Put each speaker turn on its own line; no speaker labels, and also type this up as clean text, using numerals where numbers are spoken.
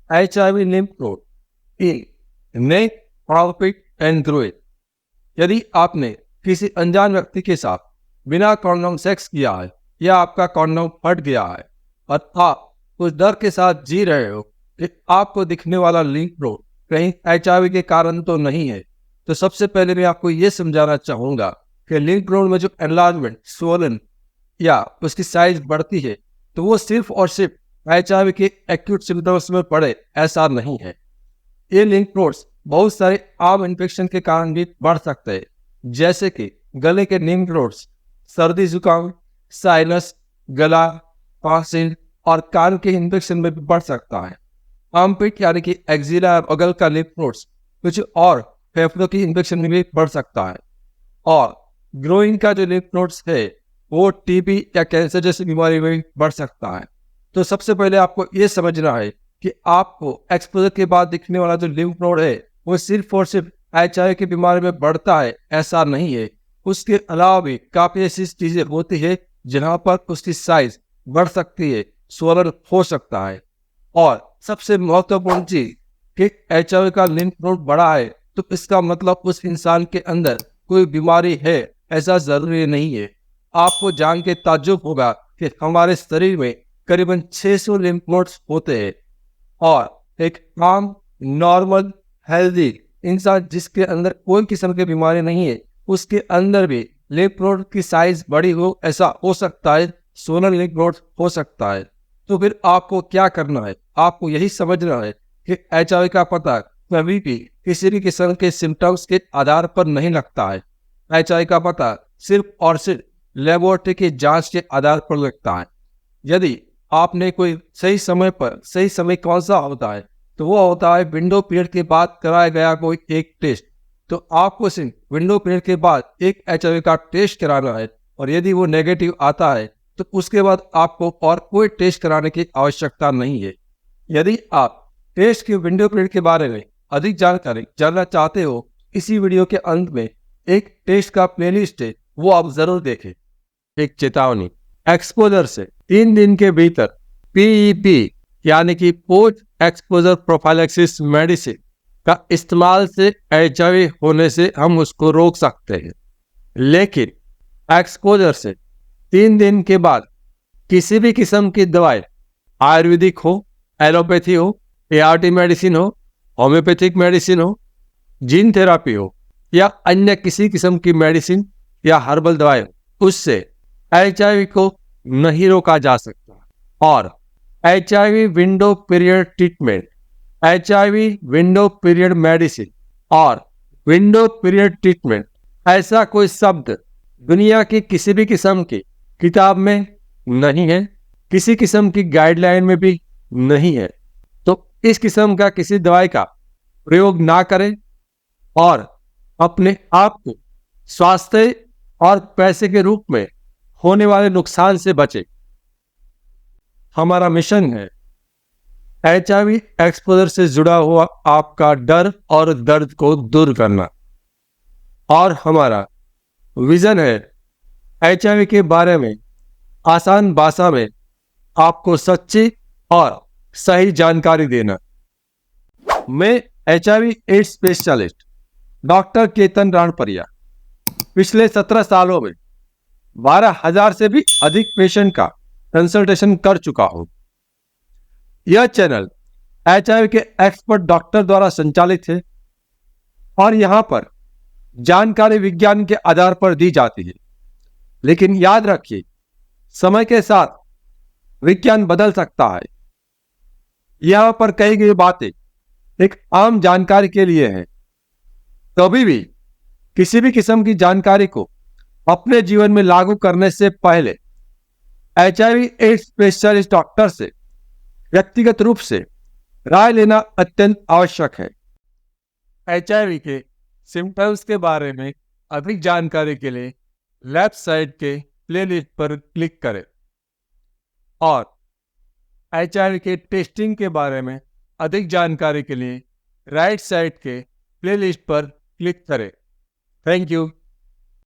HIV lymph node in neck, armpit and groin। यदि आपने किसी अनजान व्यक्ति के साथ बिना कॉन्डोम सेक्स किया है या आपका कॉन्डोम फट गया है और आप उस डर के साथ जी रहे हो कि आपको दिखने वाला लिंफ नोड कहीं HIV के कारण तो नहीं है, तो सबसे पहले मैं आपको ये समझाना चाहूंगा कि लिंफ नोड में जो एनलार्जमेंट, स्वोलन या उसकी साइज बढ़ती है तो वो सिर्फ और सिर्फ HIV के एक्यूट सिम्टम्स में पड़े ऐसा नहीं है। ये लिंफ नोड्स बहुत सारे आम इन्फेक्शन के कारण भी बढ़ सकते हैं, जैसे कि गले के लिंफ नोड्स, सर्दी जुकाम, साइनस, गला, टॉन्सिल और कान के इन्फेक्शन में भी बढ़ सकता है। आर्मपिट यानी कि एक्जिला और बगल का लिंफ नोड्स कुछ और फेफड़ों की इन्फेक्शन में भी बढ़ सकता है। और ग्रोइन का जो लिंफ नोड्स है वो टीबी या कैंसर जैसी बीमारी में बढ़ सकता है। तो सबसे पहले आपको ये समझना है कि आपको एक्सपोजर के बाद दिखने वाला जो लिम्फ नोड है वो सिर्फ और सिर्फ HIV की बीमारी में बढ़ता है ऐसा नहीं है। उसके अलावा भी काफी ऐसी चीजें होती है जहां पर उसकी साइज बढ़ सकती है, स्वोलन हो सकता है। और सबसे महत्वपूर्ण चीज कि HIV का लिम्फ नोड बड़ा है तो इसका मतलब उस इंसान के अंदर कोई बीमारी है ऐसा जरूरी नहीं है। आपको जान के ताज्जुब होगा कि हमारे शरीर में करीबन 600 लिम्फ नोड्स होते हैं और एक आम, नॉर्मल, हेल्दी इंसान जिसके अंदर कोई किस्म की बीमारी नहीं है उसके अंदर भी लिम्फ नोड की साइज बड़ी हो ऐसा हो सकता है, सोलर लिम्फ नोड हो सकता है। तो फिर आपको क्या करना है? आपको यही समझना है कि HIV का पता कभी भी किसी भी किस्म के सिम्टम्स के आधार पर नहीं लगता है। HIV का पता सिर्फ और सिर्फ लेबोरेटरी की जांच के आधार पर लगता है। यदि आपने कोई सही समय कौन सा होता है तो वो होता है विंडो पीरियड के बाद कराया गया कोई एक टेस्ट। तो आपको सिर्फ विंडो पीरियड के बाद एक HIV का टेस्ट कराना है और यदि वो नेगेटिव आता है तो उसके बाद आपको और कोई टेस्ट कराने की आवश्यकता नहीं है। यदि आप टेस्ट के विंडो पीरियड के बारे में अधिक जानकारी जानना चाहते हो, इसी वीडियो के अंत में एक टेस्ट का प्लेलिस्ट है वो आप जरूर देखें। एक चेतावनी, एक्सपोजर से 3 दिन के भीतर PEP यानी कि पोस्ट एक्सपोजर प्रोफाइलैक्सिस मेडिसिन का इस्तेमाल से HIV होने से हम उसको रोक सकते हैं। लेकिन एक्सपोजर से 3 दिन के बाद किसी भी किस्म की दवाई, आयुर्वेदिक हो, एलोपैथी हो, ART मेडिसिन हो, होम्योपैथिक मेडिसिन हो, जीन थेरापी हो या अन्य किसी किस्म की मेडिसिन या हर्बल दवाई हो, उससे HIV को नहीं रोका जा सकता। और HIV window period treatment, HIV window period medicine और विंडो पीरियड ट्रीटमेंट ऐसा कोई शब्द दुनिया की किसी भी किस्म की किताब में नहीं है, किसी किस्म की गाइडलाइन में भी नहीं है। तो इस किस्म का किसी दवाई का प्रयोग ना करें और अपने आप को स्वास्थ्य और पैसे के रूप में होने वाले नुकसान से बचे। हमारा मिशन है HIV एक्सपोजर से जुड़ा हुआ आपका डर और दर्द को दूर करना, और हमारा विजन है HIV के बारे में आसान भाषा में आपको सच्ची और सही जानकारी देना। मैं HIV AIDS specialist doctor Ketan Ranpariya पिछले 17 सालों में 12,000 से भी अधिक पेशेंट का कंसल्टेशन कर चुका हूं। यह चैनल HIV के एक्सपर्ट डॉक्टर द्वारा संचालित है और यहां पर जानकारी विज्ञान के आधार पर दी जाती है। लेकिन याद रखिए, समय के साथ विज्ञान बदल सकता है। यहां पर कही गई बातें एक आम जानकारी के लिए है। कभी भी किसी भी किस्म की जानकारी को अपने जीवन में लागू करने से पहले HIV एड्स स्पेशलिस्ट डॉक्टर से व्यक्तिगत रूप से राय लेना अत्यंत आवश्यक है। HIV के सिम्टम्स के बारे में अधिक जानकारी के लिए लेफ्ट साइड के प्लेलिस्ट पर क्लिक करें और HIV के टेस्टिंग के बारे में अधिक जानकारी के लिए राइट साइड के प्लेलिस्ट पर क्लिक करें। Thank you.